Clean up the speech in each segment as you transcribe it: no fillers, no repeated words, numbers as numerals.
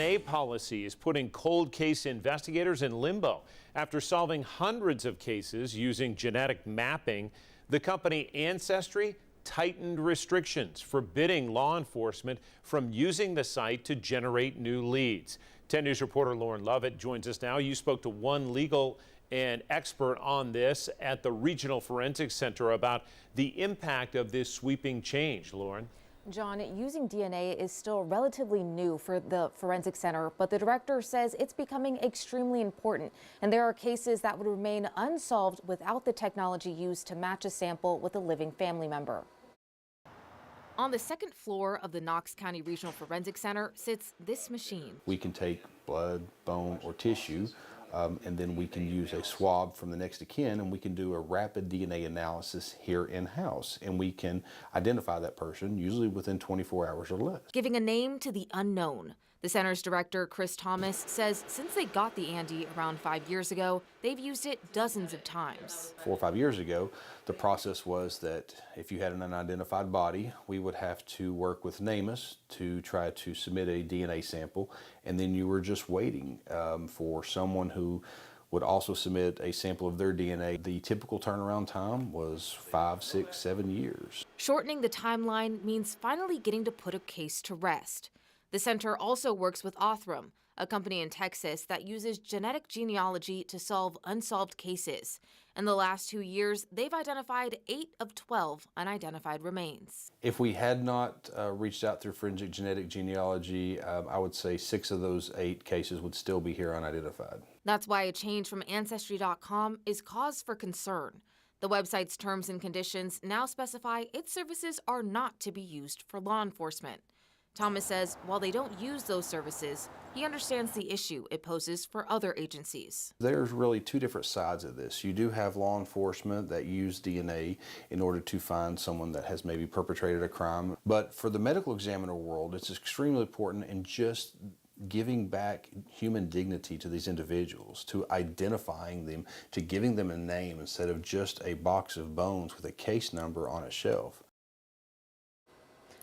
A policy is putting cold case investigators in limbo. After solving hundreds of cases using genetic mapping, the company Ancestry tightened restrictions, forbidding law enforcement from using the site to generate new leads. 10 News reporter Lauren Lovett joins us now. You spoke to one legal and expert on this at the Regional Forensics Center about the impact of this sweeping change. Lauren. John, using DNA is still relatively new for the Forensic Center, but the director says it's becoming extremely important. And there are cases that would remain unsolved without the technology used to match a sample with a living family member. On the second floor of the Knox County Regional Forensic Center sits this machine. We can take blood, bone, or tissue, and then we can use a swab from the next of kin, and we can do a rapid DNA analysis here in-house, and we can identify that person usually within 24 hours or less. Giving a name to the unknown. The center's director, Chris Thomas, says since they got the Andy around 5 years ago, they've used it dozens of times. 4 or 5 years ago, the process was that if you had an unidentified body, we would have to work with NamUs to try to submit a DNA sample, and then you were just waiting for someone who would also submit a sample of their DNA. The typical turnaround time was 5, 6, 7 years. Shortening the timeline means finally getting to put a case to rest. The center also works with Othram, a company in Texas that uses genetic genealogy to solve unsolved cases. In the last 2 years, they've identified 8 of 12 unidentified remains. If we had not reached out through forensic genetic genealogy, I would say 6 of those 8 cases would still be here unidentified. That's why a change from Ancestry.com is cause for concern. The website's terms and conditions now specify its services are not to be used for law enforcement. Thomas says while they don't use those services, he understands the issue it poses for other agencies. There's really 2 different sides of this. You do have law enforcement that use DNA in order to find someone that has maybe perpetrated a crime. But for the medical examiner world, it's extremely important in just giving back human dignity to these individuals, to identifying them, to giving them a name instead of just a box of bones with a case number on a shelf.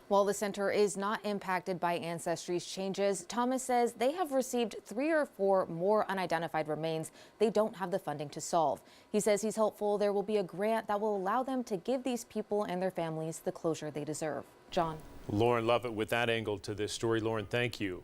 While the center is not impacted by Ancestry's changes, Thomas says they have received 3 or 4 more unidentified remains they don't have the funding to solve. He says he's hopeful there will be a grant that will allow them to give these people and their families the closure they deserve. John. Lauren Lovett with that angle to this story. Lauren, thank you.